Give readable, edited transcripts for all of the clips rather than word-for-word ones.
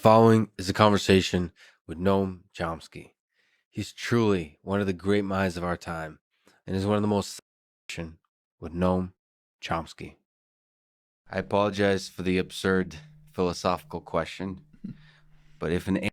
following is a conversation with Noam Chomsky. He's truly one of the great minds of our time and is one of the most with Noam Chomsky. I apologize for the absurd philosophical question, but if an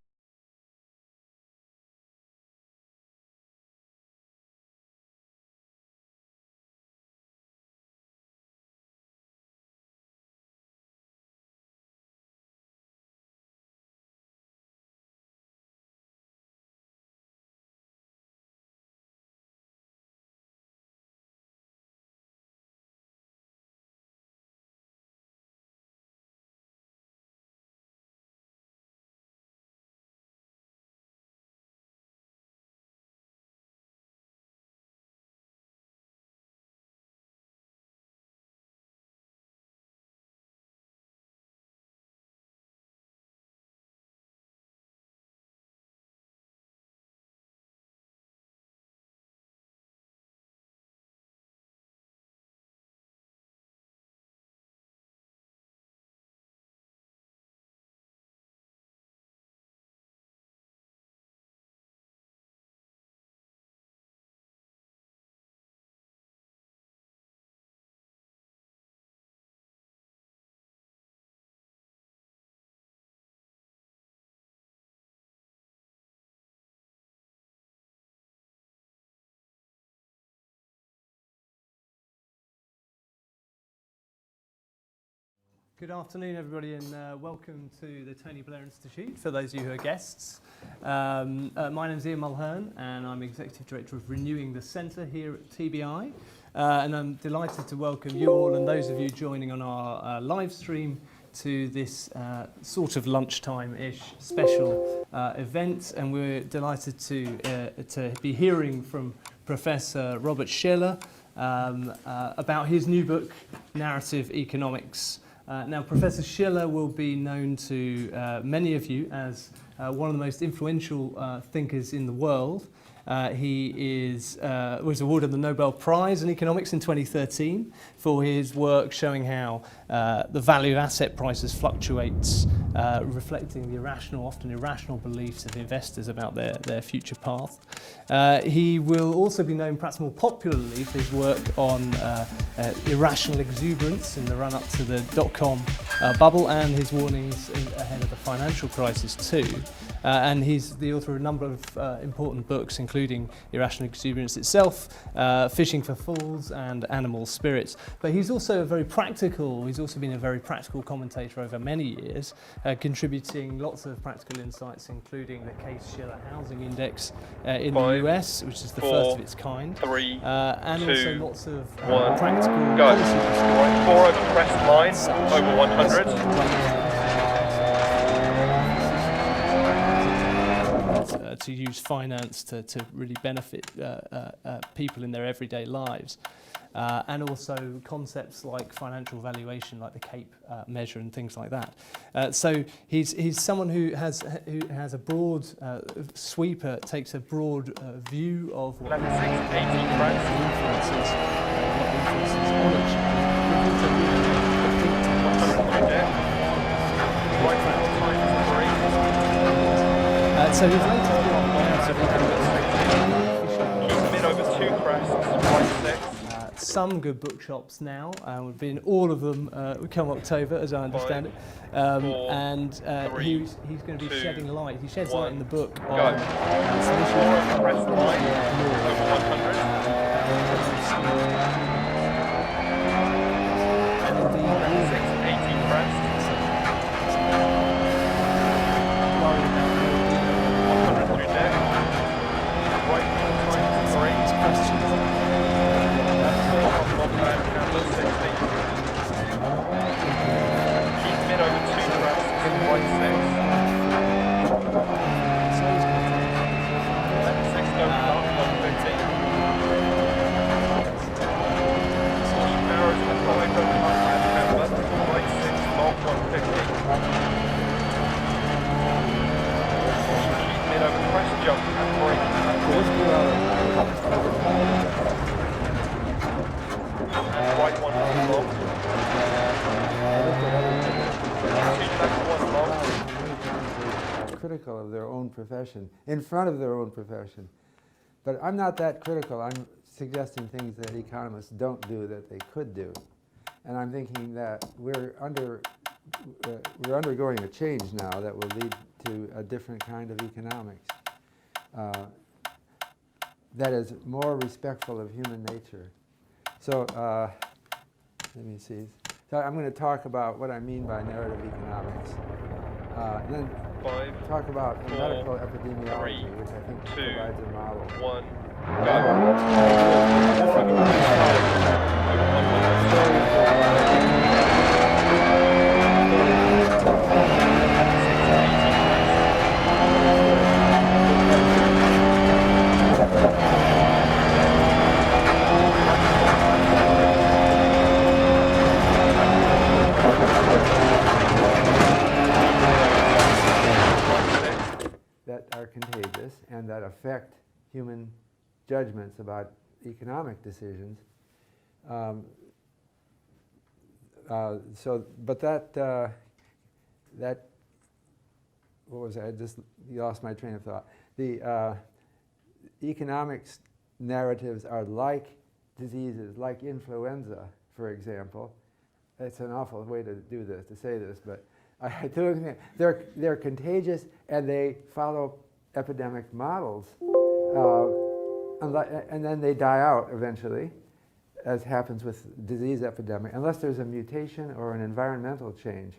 Good afternoon, everybody, and welcome to the Tony Blair Institute, for those of you who are guests. My name is Ian Mulhern, and I'm Executive Director of Renewing the Centre here at TBI. And I'm delighted to welcome you all and those of you joining on our live stream to this sort of lunchtime-ish special event. And we're delighted to be hearing from Professor Robert Shiller about his new book, Narrative Economics. Now, Professor Shiller will be known to many of you as one of the most influential thinkers in the world. He was awarded the Nobel Prize in Economics in 2013 for his work showing how the value of asset prices fluctuates, reflecting the often irrational beliefs of investors about their future path. He will also be known perhaps more popularly for his work on irrational exuberance in the run-up to the dot-com bubble and his warnings ahead of the financial crisis too. And he's the author of a number of important books, including Irrational Exuberance itself, Fishing for Fools, and Animal Spirits. But he's also been a very practical commentator over many years, contributing lots of practical insights, including the Case-Shiller Housing Index in the US, which is the first of its kind. And also lots of practical policy. Right, 4 over pressed line, over 100. To use finance to really benefit people in their everyday lives. And also concepts like financial valuation, like the CAPE measure and things like that. So he's someone who has a broad sweeper, takes a broad view of what influences so his latest mid over 2 crests, right 6. Some good bookshops now. We've been all of them come October, as I understand it. And he's going to be shedding light. He sheds light in the book on 4 over pressed line, over 100. And indeed, 680 crests. critical of their own profession, in front of their own profession. But I'm not that critical. I'm suggesting things that economists don't do that they could do. And I'm thinking that we're undergoing a change now that will lead to a different kind of economics that is more respectful of human nature. So let me see. So I'm going to talk about what I mean by narrative economics. Then 5, talk about 4, medical epidemiology, 3, which I think 2, provides a model. 1, that are contagious and that affect human judgments about economic decisions. But that what was that? I just lost my train of thought. The economics narratives are like diseases, like influenza, for example. It's an awful way to do this, to say this, but they're contagious and they follow epidemic models, and then they die out eventually, as happens with disease epidemic, unless there's a mutation or an environmental change.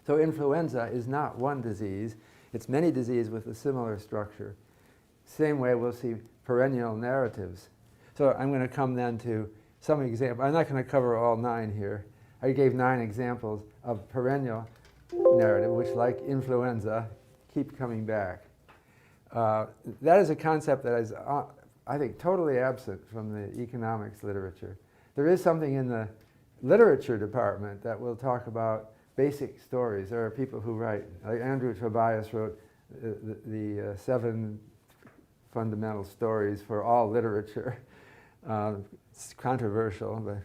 So influenza is not one disease, it's many diseases with a similar structure. Same way we'll see perennial narratives. So I'm going to come then to some examples. I'm not going to cover all 9 here. I gave 9 examples of perennial narrative, which, like influenza, keep coming back. That is a concept that is, I think, totally absent from the economics literature. There is something in the literature department that will talk about basic stories. There are people who write, like Andrew Tobias wrote the 7 fundamental stories for all literature. It's controversial, but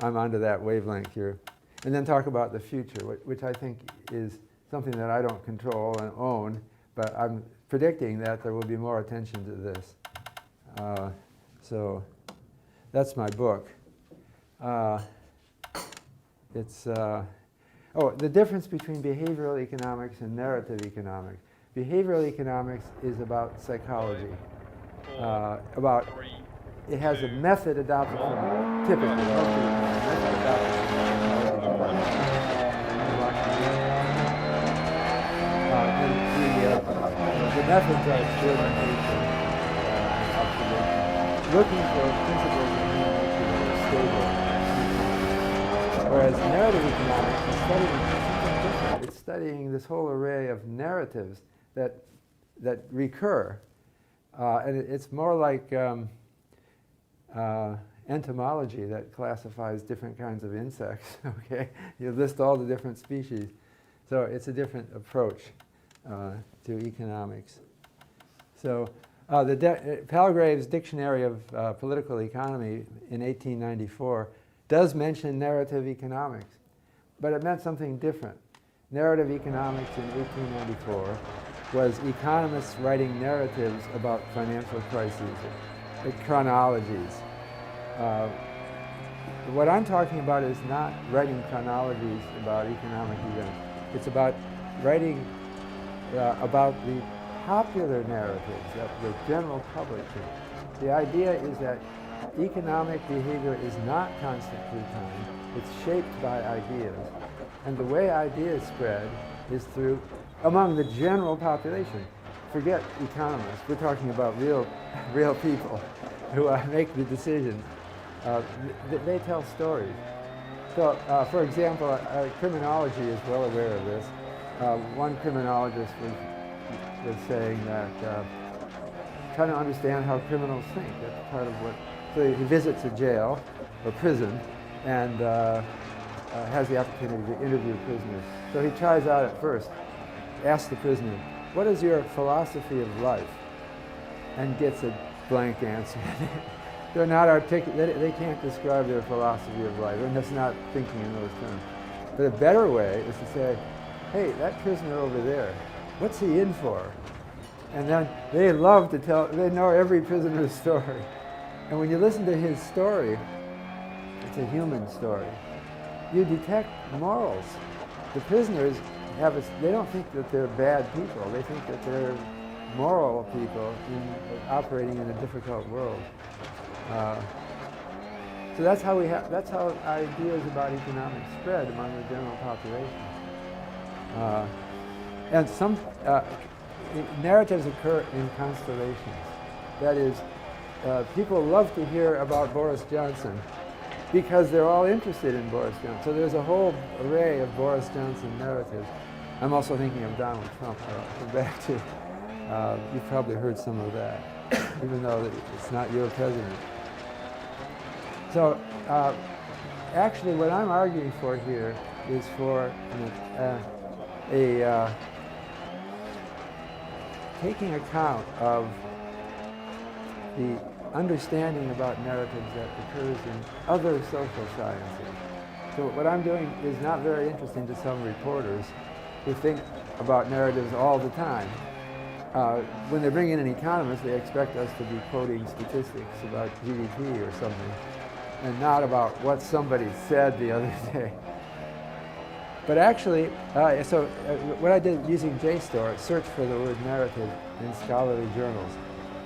I'm onto that wavelength here. And then talk about the future, which I think is something that I don't control and own, but I'm predicting that there will be more attention to this. So that's my book. The difference between behavioral economics and narrative economics. Behavioral economics is about psychology, it has a method adopted from typically method adopted from the methods are experimentation and observation, looking for principles of human nature that are stable. Whereas narrative economics is studying something different. It's studying this whole array of narratives that recur. And it's more like entomology that classifies different kinds of insects. Okay, you list all the different species. So it's a different approach to economics. So Palgrave's Dictionary of Political Economy in 1894 does mention narrative economics, but it meant something different. Narrative economics in 1894 was economists writing narratives about financial crises, chronologies. What I'm talking about is not writing chronologies about economic events. It's about writing about the popular narratives that the general public thinks. The idea is that economic behavior is not constant through time. It's shaped by ideas. And the way ideas spread is through, among the general population. Forget economists. We're talking about real people who make the decisions. They tell stories. So, for example, criminology is well aware of this. One criminologist was saying that trying to understand how criminals think. That's part of what. So he visits a jail or prison and has the opportunity to interview prisoners. So he tries out at first, asks the prisoner, "What is your philosophy of life?" and gets a blank answer. They're not articulate. They can't describe their philosophy of life. They're just not thinking in those terms. But a better way is to say, "Hey, that prisoner over there, what's he in for? And then they love to tell, they know every prisoner's story. And when you listen to his story, it's a human story. You detect morals. The prisoners they don't think that they're bad people. They think that they're moral people operating in a difficult world. So that's how ideas about economics spread among the general population. And some narratives occur in constellations. That is, people love to hear about Boris Johnson because they're all interested in Boris Johnson. So there's a whole array of Boris Johnson narratives. I'm also thinking of Donald Trump. I'll come back to. You've probably heard some of that, even though it's not your president. So actually what I'm arguing for here is for taking account of the understanding about narratives that occurs in other social sciences. So what I'm doing is not very interesting to some reporters who think about narratives all the time. When they bring in an economist, they expect us to be quoting statistics about GDP or something, and not about what somebody said the other day. But actually, what I did using JSTOR, search for the word narrative in scholarly journals.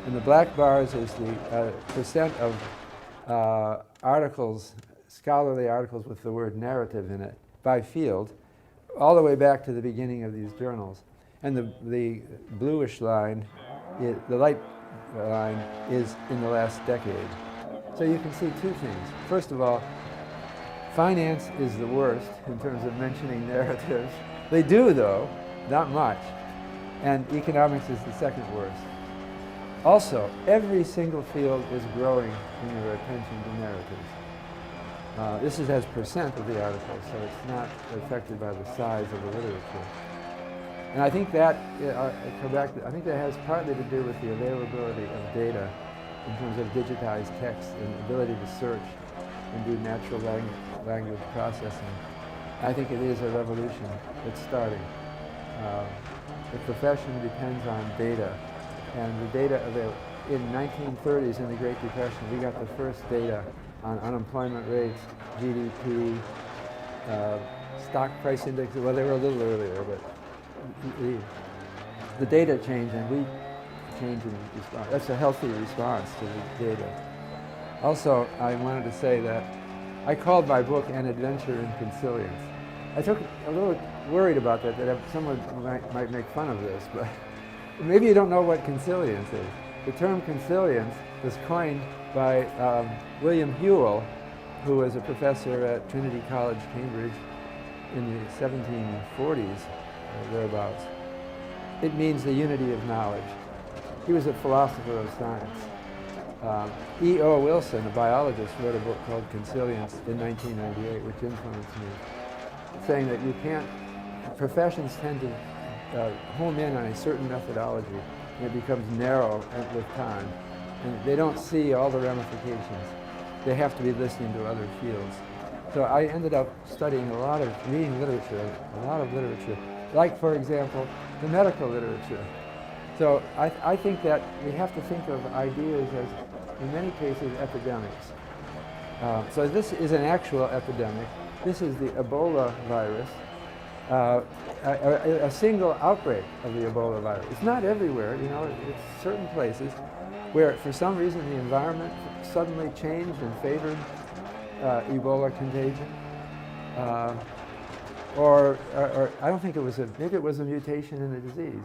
And the black bars is the percent of articles, scholarly articles with the word narrative in it by field, all the way back to the beginning of these journals. And the bluish line, the light line, is in the last decade. So you can see two things. First of all, finance is the worst in terms of mentioning narratives. They do, though, not much. And economics is the second worst. Also, every single field is growing in their attention to narratives. This is as percent of the articles, so it's not affected by the size of the literature. And I think that, I think that has partly to do with the availability of data in terms of digitized text and ability to search and do natural language processing. I think it is a revolution that's starting. The profession depends on data, and the data in 1930s in the Great Depression, we got the first data on unemployment rates, GDP, stock price index. Well, they were a little earlier, but the data changed, and we changed in response. That's a healthy response to the data. Also, I wanted to say that I called my book An Adventure in Consilience. I took a little worried about that someone might make fun of this, but maybe you don't know what consilience is. The term consilience was coined by William Whewell, who was a professor at Trinity College, Cambridge, in the 1740s, thereabouts. It means the unity of knowledge. He was a philosopher of science. E.O. Wilson, a biologist, wrote a book called Consilience in 1998, which influenced me, saying that you can't, professions tend to home in on a certain methodology, and it becomes narrow with time, and they don't see all the ramifications. They have to be listening to other fields. So I ended up studying reading literature, a lot of literature, like, for example, the medical literature. So I think that we have to think of ideas as, in many cases, epidemics. So this is an actual epidemic. This is the Ebola virus, a single outbreak of the Ebola virus. It's not everywhere, it's certain places where, for some reason, the environment suddenly changed and favored Ebola contagion. Or I don't think it was maybe it was a mutation in the disease.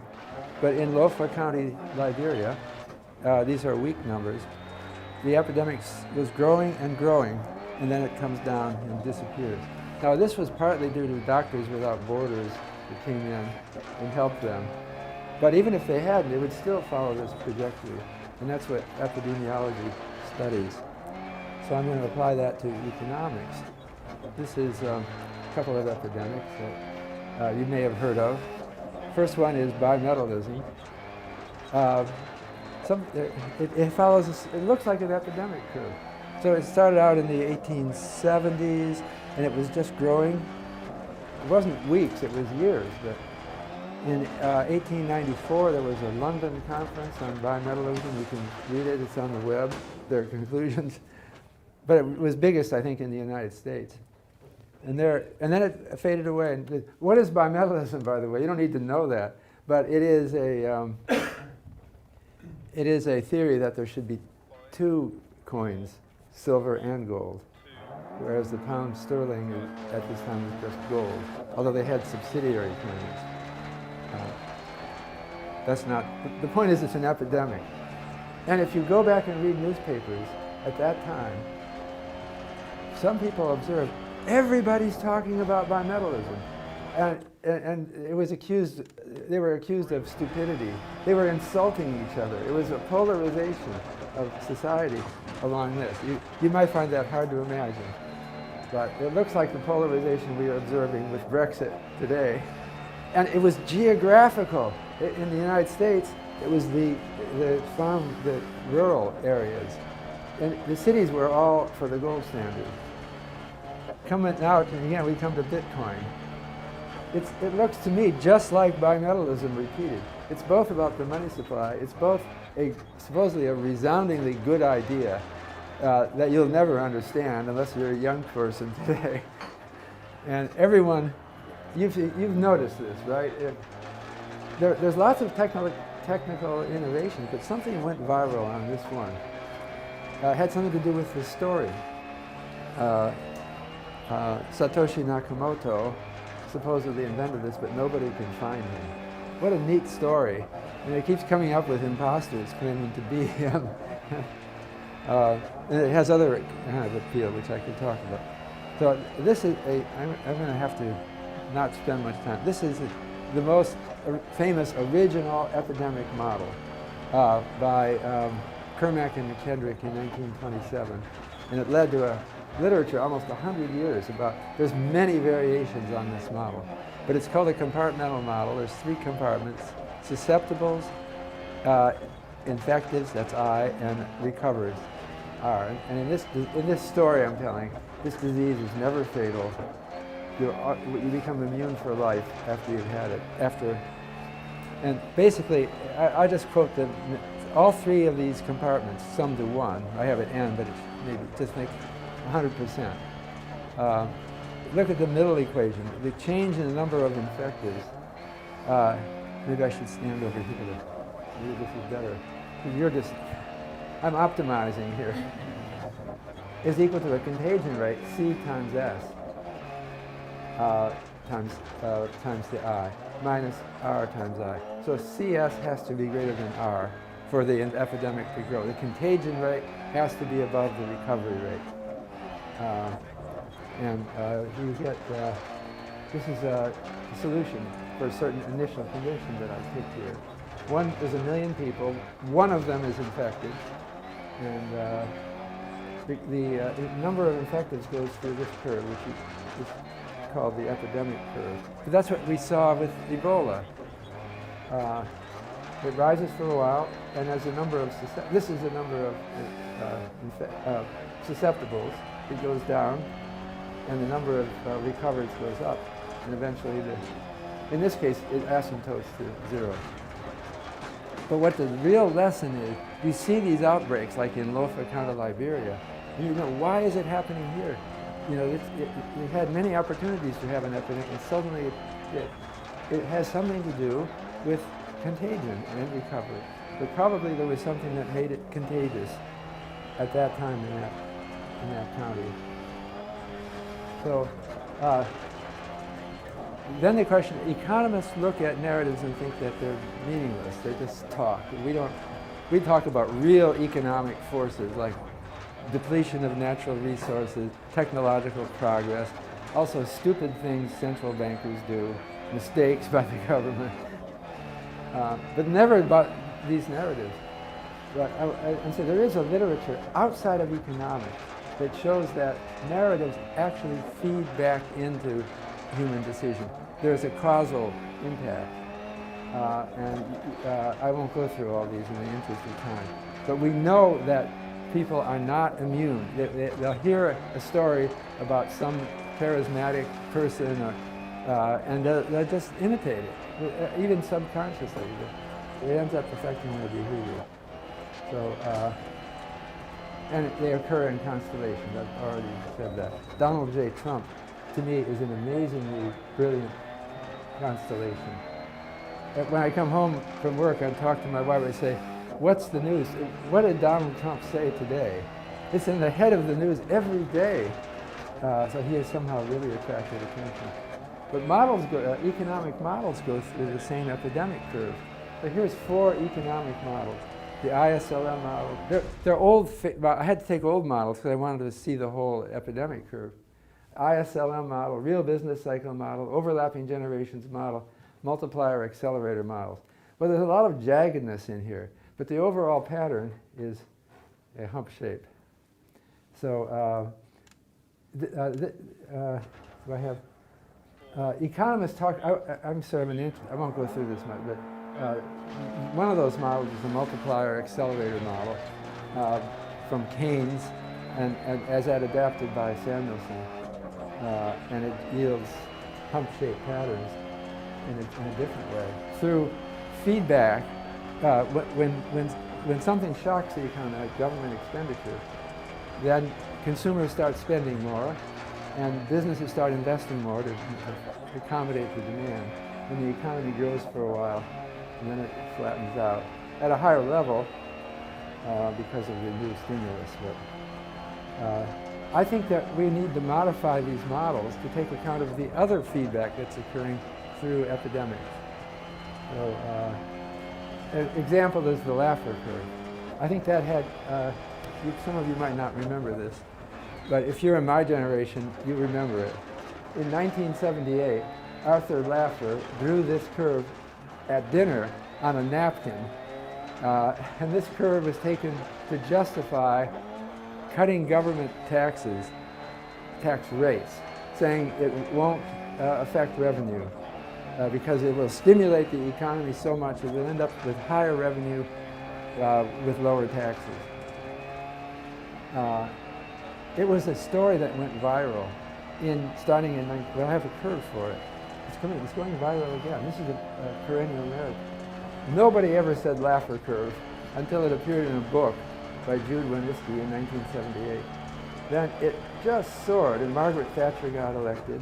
But in Lofa County, Liberia, these are weak numbers, the epidemic was growing and growing, and then it comes down and disappears. Now, this was partly due to Doctors Without Borders that came in and helped them. But even if they hadn't, they would still follow this trajectory, and that's what epidemiology studies. So I'm going to apply that to economics. This is a couple of epidemics that you may have heard of. First one is bimetallism. It follows, it looks like an epidemic curve. So it started out in the 1870s, and it was just growing. It wasn't weeks, it was years. But In 1894, there was a London conference on bimetallism. You can read it, it's on the web, their conclusions. But it was biggest, I think, in the United States. And then it faded away. And what is bimetallism, by the way? You don't need to know that. But it is a theory that there should be two coins, silver and gold, whereas the pound sterling at this time was just gold, although they had subsidiary coins. That's not, the point is it's an epidemic. And if you go back and read newspapers at that time, some people observed everybody's talking about bimetallism. And it was accused, they were accused of stupidity. They were insulting each other. It was a polarization of society along this. You might find that hard to imagine. But it looks like the polarization we are observing with Brexit today. And it was geographical. In the United States, it was the rural areas. And the cities were all for the gold standard. Coming out, and again, we come to Bitcoin. It looks to me just like bimetallism repeated. It's both about the money supply. It's both supposedly a resoundingly good idea that you'll never understand unless you're a young person today. And everyone, you've noticed this, right? There's lots of technical innovations, but something went viral on this one. It had something to do with the story. Satoshi Nakamoto supposedly invented this, but nobody can find him. What a neat story. And it keeps coming up with imposters claiming to be him. And it has other kind of appeal, which I could talk about. So this is I'm going to have to not spend much time. This is the most famous original epidemic model by Kermack and McKendrick in 1927. And it led to a literature almost 100 years about, there's many variations on this model. But it's called a compartmental model. There's three compartments: susceptibles, infectives, that's I, and recovered, R. And in this story I'm telling, this disease is never fatal. You become immune for life after you've had it. And basically, I just quote all three of these compartments sum to one. I have it N, but it's maybe just make 100%. Look at the middle equation. The change in the number of infectives. Maybe I should stand over here. Maybe this is better. I'm optimizing here. Is equal to a contagion rate, C times S, times the I, minus R times I. So CS has to be greater than R for the epidemic to grow. The contagion rate has to be above the recovery rate. You get, this is a solution for a certain initial condition that I picked here. There's 1 million people, one of them is infected, and the number of infectives goes through this curve, which is called the epidemic curve. But that's what we saw with Ebola. It rises for a while, and as the number of, this is the number of susceptibles, it goes down, and the number of recovers goes up, and eventually, in this case, it asymptotes to 0. But what the real lesson is, you see these outbreaks, like in Lofa County, Liberia, and you know, why is it happening here? You know, it had many opportunities to have an epidemic, and suddenly it has something to do with contagion and recovery. But probably there was something that made it contagious at that time in that county. So then the question, economists look at narratives and think that they're meaningless. They just talk. We talk about real economic forces like depletion of natural resources, technological progress, also stupid things central bankers do, mistakes by the government, but never about these narratives. But so there is a literature outside of economics that shows that narratives actually feed back into human decision. There's a causal impact. I won't go through all these in the interest of time. But we know that people are not immune. They'll hear a story about some charismatic person And they'll just imitate it, even subconsciously. It ends up affecting their behavior. So, and they occur in constellations. I've already said that. Donald J. Trump, to me, is an amazingly brilliant constellation. When I come home from work, I talk to my wife, I say, what's the news? What did Donald Trump say today? It's in the head of the news every day. So he has somehow really attracted attention. But models economic models go through the same epidemic curve. So here's 4 economic models. The ISLM model. They're old. I had to take old models because I wanted to see the whole epidemic curve. ISLM model, real business cycle model, overlapping generations model, multiplier accelerator models. Well, there's a lot of jaggedness in here, but the overall pattern is a hump shape. So do I have economists talk? I'm sorry, I won't go through this much, but one of those models is the multiplier accelerator model from Keynes, and as that adapted by Samuelson, and it yields hump-shaped patterns in a different way through feedback. When something shocks the economy, like government expenditure, then consumers start spending more, and businesses start investing more to accommodate the demand, and the economy grows for a while, and then it flattens out at a higher level because of the new stimulus. But I think that we need to modify these models to take account of the other feedback that's occurring through epidemics. So, an example is the Laffer curve. I think that had, some of you might not remember this, but if you're in my generation, you remember it. In 1978, Arthur Laffer drew this curve at dinner on a napkin, and this curve was taken to justify cutting government tax rates, saying it won't affect revenue because it will stimulate the economy so much it will end up with higher revenue with lower taxes. It was a story that went viral starting in, well, I have a curve for it. It's going viral again. This is a perennial narrative. Nobody ever said Laffer curve until it appeared in a book by Jude Wanniski in 1978. Then it just soared, and Margaret Thatcher got elected,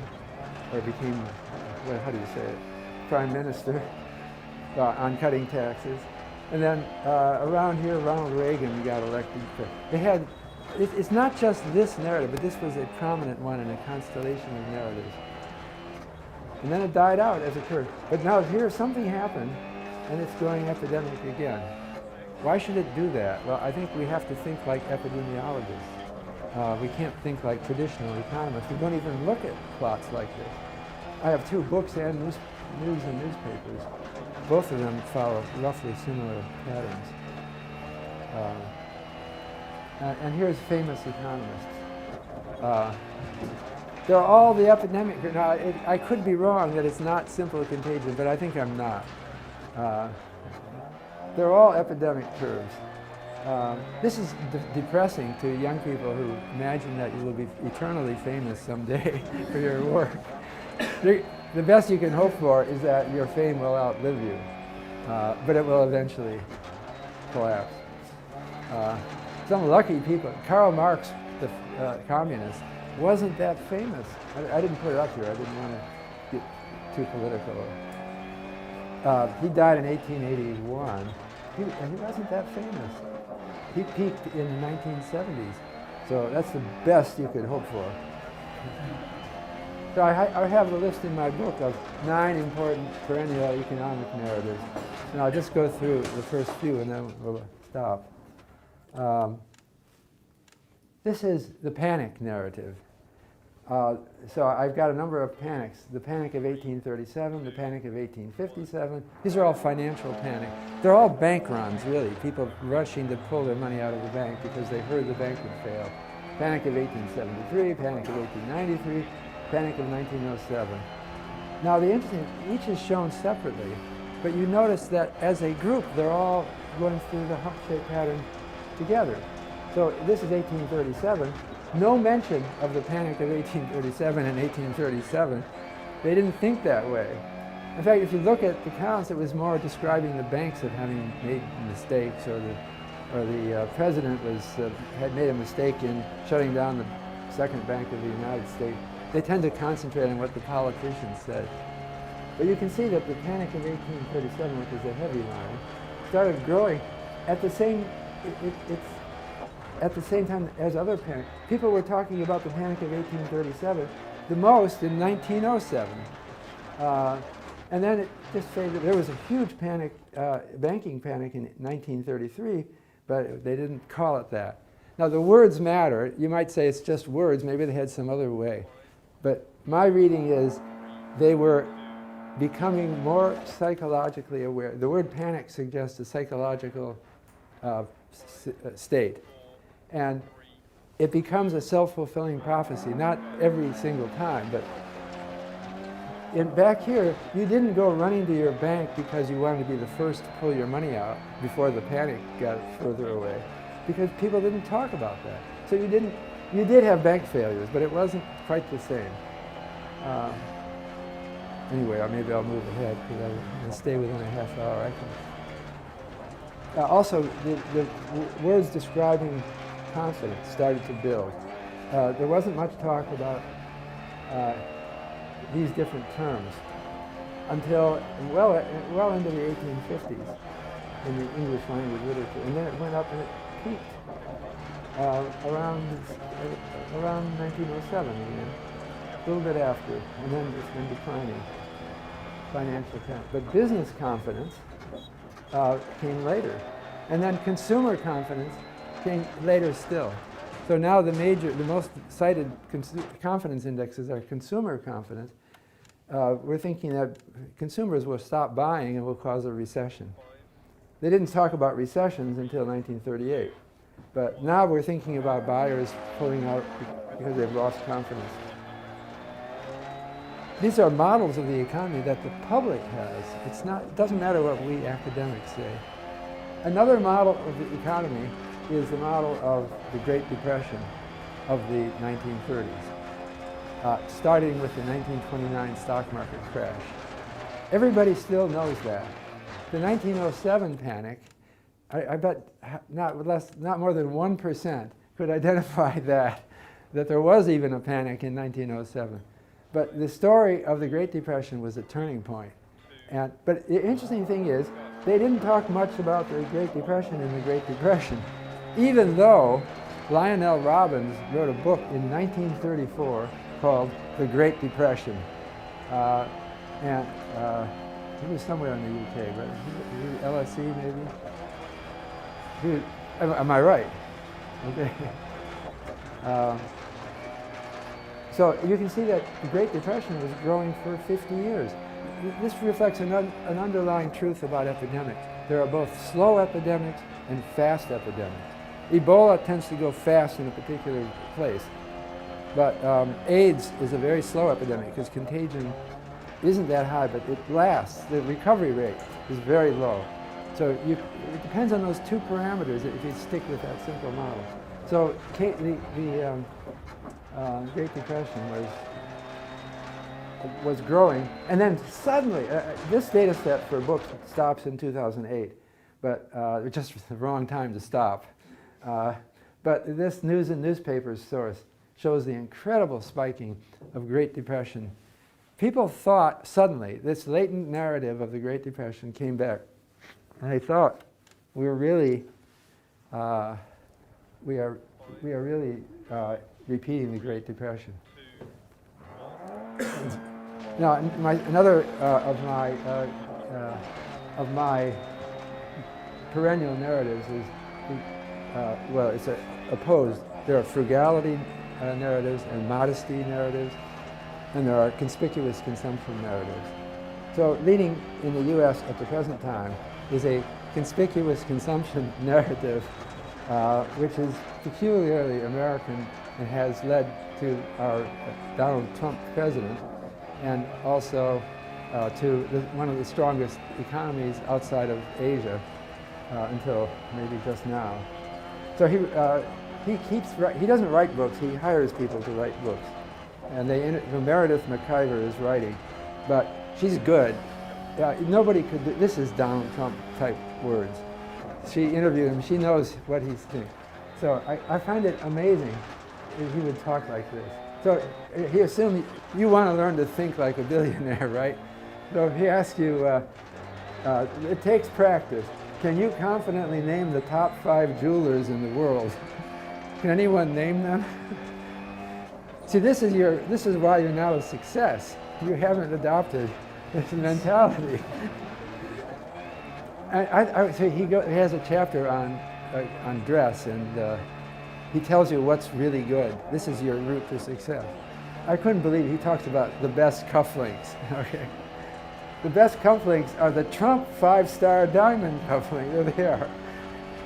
or became, well, how do you say it, prime minister on cutting taxes. And then around here, Ronald Reagan got elected. They had, it's not just this narrative, but this was a prominent one in a constellation of narratives. And then it died out as a curve. But now here something happened, and it's going epidemic again. Why should it do that? Well, I think we have to think like epidemiologists. We can't think like traditional economists. We don't even look at plots like this. I have 2 books and news and newspapers. Both of them follow roughly similar patterns. And here's famous economists. They're all the epidemic. Now, I could be wrong that it's not simple contagion, but I think I'm not. They're all epidemic curves. This is depressing to young people who imagine that you will be eternally famous someday for your work. The best you can hope for is that your fame will outlive you, but it will eventually collapse. Some lucky people, Karl Marx, the communist, wasn't that famous. I didn't put it up here. I didn't want to get too political. He died in 1881. He wasn't that famous. He peaked in the 1970s. So that's the best you could hope for. So I have a list in my book of 9 important perennial economic narratives. And I'll just go through the first few and then we'll stop. This is the panic narrative. So I've got a number of panics. The Panic of 1837, the Panic of 1857. These are all financial panic. They're all bank runs, really. People rushing to pull their money out of the bank because they heard the bank would fail. Panic of 1873, Panic of 1893, Panic of 1907. Now the interesting, each is shown separately, but you notice that as a group, they're all going through the hump-shaped pattern together. So this is 1837. No mention of the Panic of 1837 and 1837 They didn't think that way. In fact, if you look at the accounts, it was more describing the banks of having made mistakes, or the president had made a mistake in shutting down the second bank of the United States. They tend to concentrate on what the politicians said. But you can see that the Panic of 1837, which is a heavy line, started growing at the same, at the same time as other panics. People were talking about the Panic of 1837 the most in 1907. And then it just faded. There was a huge panic, banking panic in 1933, but they didn't call it that. Now the words matter. You might say it's just words. Maybe they had some other way. But my reading is they were becoming more psychologically aware. The word panic suggests a psychological state. And it becomes a self-fulfilling prophecy, not every single time, but back here, you didn't go running to your bank because you wanted to be the first to pull your money out before the panic got further away, because people didn't talk about that. So you did have bank failures, but it wasn't quite the same. Anyway, maybe I'll move ahead because I'm going to stay within a half hour. Also, the words describing confidence started to build. There wasn't much talk about these different terms until well into the 1850s in the English language literature, and then it went up and it peaked around 1907 again, a little bit after, and then it's been declining. Financial confidence, but business confidence came later, and then consumer confidence came later still. So now the most cited confidence indexes are consumer confidence. We're thinking that consumers will stop buying and will cause a recession. They didn't talk about recessions until 1938, but now we're thinking about buyers pulling out because they've lost confidence. These are models of the economy that the public has. It doesn't matter what we academics say. Another model of the economy is the model of the Great Depression of the 1930s, starting with the 1929 stock market crash. Everybody still knows that. The 1907 panic, I bet not more than 1% could identify that there was even a panic in 1907. But the story of the Great Depression was a turning point. But the interesting thing is, they didn't talk much about the Great Depression in the Great Depression, even though Lionel Robbins wrote a book in 1934 called The Great Depression. He was somewhere in the UK, but LSE maybe? Am I right? Okay. So you can see that the Great Depression was growing for 50 years. This reflects an underlying truth about epidemics. There are both slow epidemics and fast epidemics. Ebola tends to go fast in a particular place, but AIDS is a very slow epidemic because contagion isn't that high, but it lasts. The recovery rate is very low. So it depends on those two parameters if you stick with that simple model. So the Great Depression was growing, and then suddenly, this data set for books stops in 2008, but just the wrong time to stop. But this News and Newspapers source shows the incredible spiking of Great Depression. People thought suddenly this latent narrative of the Great Depression came back, and they thought we are really repeating the Great Depression. Now, another of my perennial narratives is, it's opposed. There are frugality narratives and modesty narratives, and there are conspicuous consumption narratives. So leading in the U.S. at the present time is a conspicuous consumption narrative, which is peculiarly American and has led to our Donald Trump president, and also to one of the strongest economies outside of Asia until maybe just now. So he doesn't write books, he hires people to write books. And Meredith McIver is writing. but she's good. Nobody could do, this is Donald Trump type words. She interviewed him, she knows what he's thinking. So I find it amazing that he would talk like this. So he assumed you want to learn to think like a billionaire, right? So he asks you, it takes practice. Can you confidently name the top 5 jewelers in the world? Can anyone name them? See, this is why you're now a success. You haven't adopted this mentality. I would say he has a chapter on dress, and he tells you what's really good. This is your route to success. I couldn't believe he talks about the best cufflinks. Okay, the best cufflinks are the Trump 5-star diamond cufflink. There they are.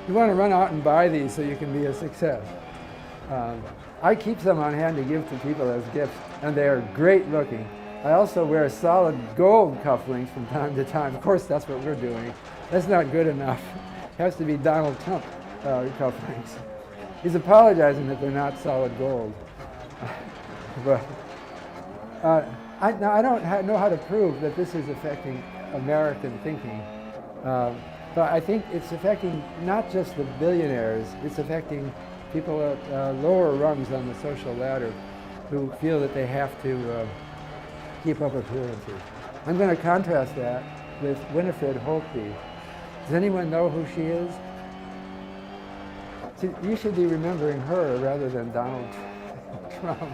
You want to run out and buy these so you can be a success. I keep some on hand to give to people as gifts, and they are great looking. I also wear solid gold cufflinks from time to time. Of course, that's what we're doing. That's not good enough. It has to be Donald Trump cufflinks. He's apologizing that they're not solid gold. But I don't know how to prove that this is affecting American thinking. But I think it's affecting not just the billionaires, it's affecting people at lower rungs on the social ladder who feel that they have to keep up appearances. I'm going to contrast that with Winifred Holtby. Does anyone know who she is? See, you should be remembering her rather than Donald Trump.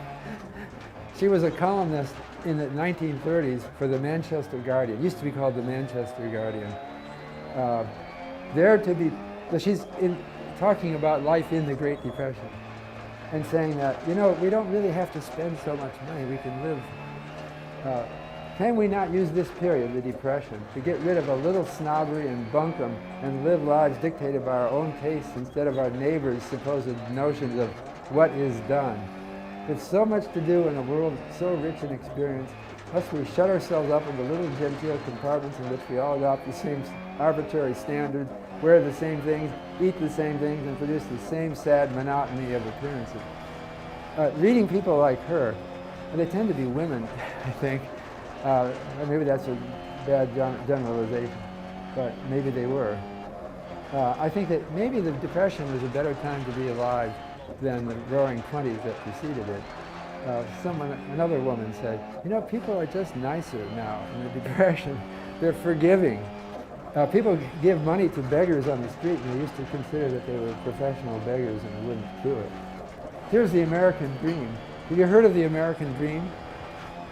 She was a columnist in the 1930s for the Manchester Guardian. It used to be called the Manchester Guardian. She's talking about life in the Great Depression and saying that, you know, we don't really have to spend so much money. We can live. Can we not use this period, the Depression, to get rid of a little snobbery and bunkum and live lives dictated by our own tastes instead of our neighbors' supposed notions of what is done? There's so much to do in a world so rich in experience, lest we shut ourselves up into little genteel compartments in which we all adopt the same arbitrary standards, wear the same things, eat the same things, and produce the same sad monotony of appearances. Reading people like her, and they tend to be women, I think. Maybe that's a bad generalization, but maybe they were. I think that maybe the Depression was a better time to be alive than the Roaring '20s that preceded it. Another woman said, you know, people are just nicer now in the Depression. They're forgiving. People give money to beggars on the street, and they used to consider that they were professional beggars and wouldn't do it. Here's the American dream. Have you heard of the American dream?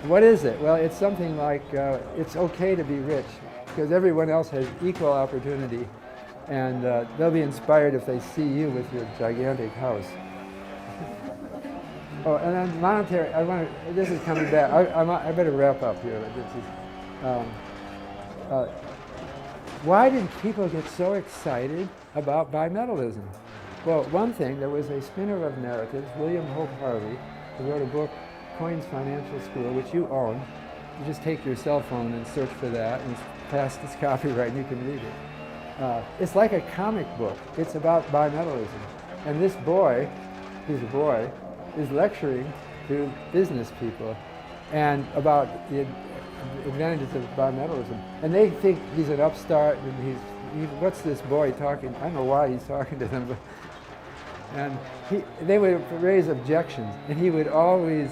What is it? Well, it's something like it's okay to be rich because everyone else has equal opportunity, and they'll be inspired if they see you with your gigantic house. Oh, and then monetary. This is coming back. I better wrap up here. Why did people get so excited about bimetallism? Well, one thing, there was a spinner of narratives, William Hope Harvey, who wrote a book, Coins Financial School, which you own. You just take your cell phone and search for that, and it's past its copyright, and you can read it. It's like a comic book. It's about bimetallism. And this boy, he's a boy, is lecturing to business people and about the advantages of bimetallism. And they think he's an upstart, and what's this boy talking? I don't know why he's talking to them, but and they would raise objections, and he would always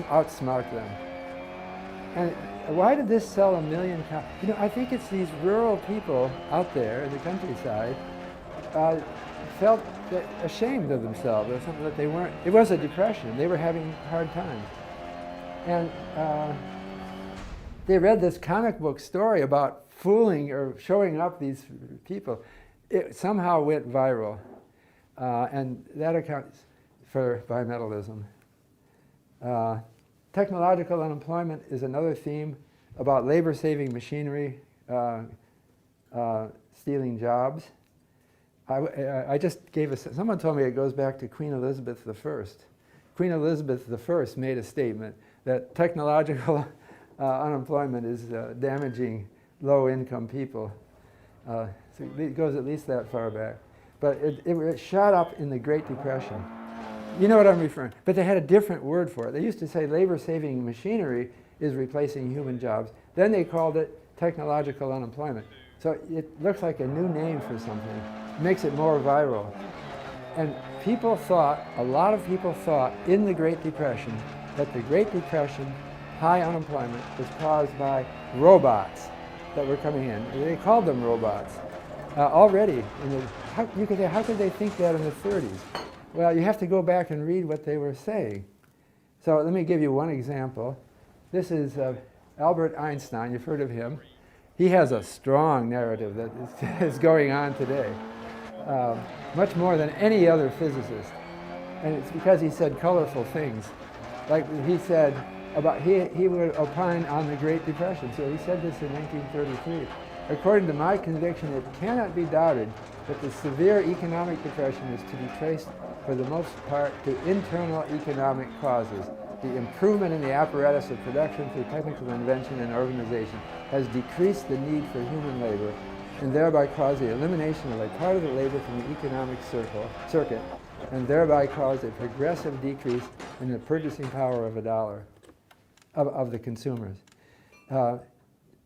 outsmart them. And why did this sell 1 million copies? You know, I think it's these rural people out there in the countryside felt ashamed of themselves, or something that they weren't. It was a depression. They were having hard times. And they read this comic book story about fooling or showing up these people. It somehow went viral. And that accounts for bimetallism. Technological unemployment is another theme about labor-saving machinery stealing jobs. I just gave someone told me it goes back to Queen Elizabeth I. Queen Elizabeth I made a statement that technological unemployment is damaging low-income people. So it goes at least that far back. But it shot up in the Great Depression. You know what I'm referring to. But they had a different word for it. They used to say labor-saving machinery, is replacing human jobs. Then they called it technological unemployment. So it looks like a new name for something. It makes it more viral. And people thought, a lot of people thought in the Great Depression that the Great Depression, high unemployment, was caused by robots that were coming in. They called them robots. Already, you could say, how could they think that in the 30s? Well, you have to go back and read what they were saying. So let me give you one example. This is Albert Einstein. You've heard of him. He has a strong narrative that is going on today, much more than any other physicist. And it's because he said colorful things. Like he said about, he would opine on the Great Depression. So he said this in 1933. According to my conviction, it cannot be doubted that the severe economic depression is to be traced for the most part to internal economic causes. The improvement in the apparatus of production through technical invention and organization has decreased the need for human labor and thereby caused the elimination of a part of the labor from the economic circuit and thereby caused a progressive decrease in the purchasing power of a dollar of the consumers.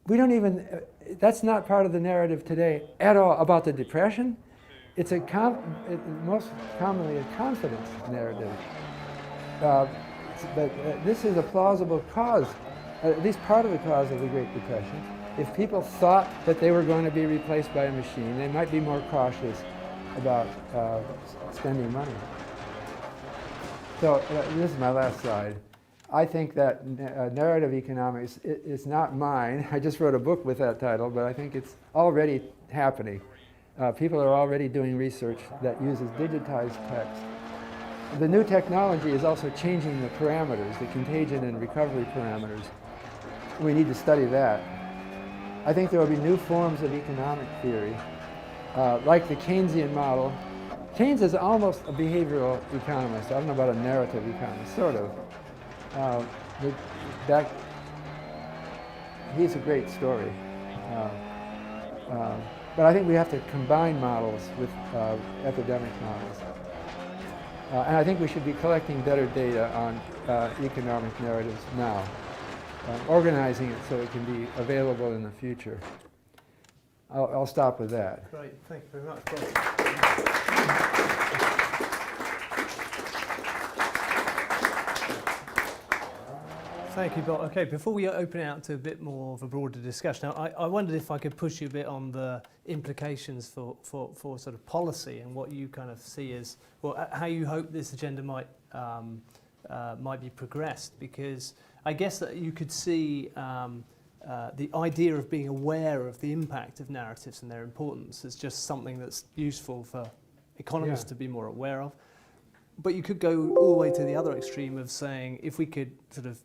We don't even, that's not part of the narrative today at all about the Depression. It's most commonly a confidence narrative. But this is a plausible cause, at least part of the cause of the Great Depression. If people thought that they were going to be replaced by a machine, they might be more cautious about spending money. So this is my last slide. I think that narrative economics is not mine. I just wrote a book with that title, but I think it's already happening. People are already doing research that uses digitized text. The new technology is also changing the parameters, the contagion and recovery parameters. We need to study that. I think there will be new forms of economic theory, like the Keynesian model. Keynes is almost a behavioral economist. I don't know about a narrative economist, sort of. He's a great story. But I think we have to combine models with epidemic models. And I think we should be collecting better data on economic narratives now, organizing it so it can be available in the future. I'll stop with that. Great, thank you very much, Bob. Thank you, Bob. Okay, before we open it out to a bit more of a broader discussion, now, I wondered if I could push you a bit on the implications for sort of policy and what you kind of see as, well, how you hope this agenda might be progressed, because I guess that you could see the idea of being aware of the impact of narratives and their importance as just something that's useful for economists to be more aware of. But you could go all the way to the other extreme of saying, if we could sort of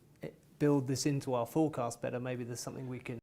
build this into our forecast better, maybe there's something we can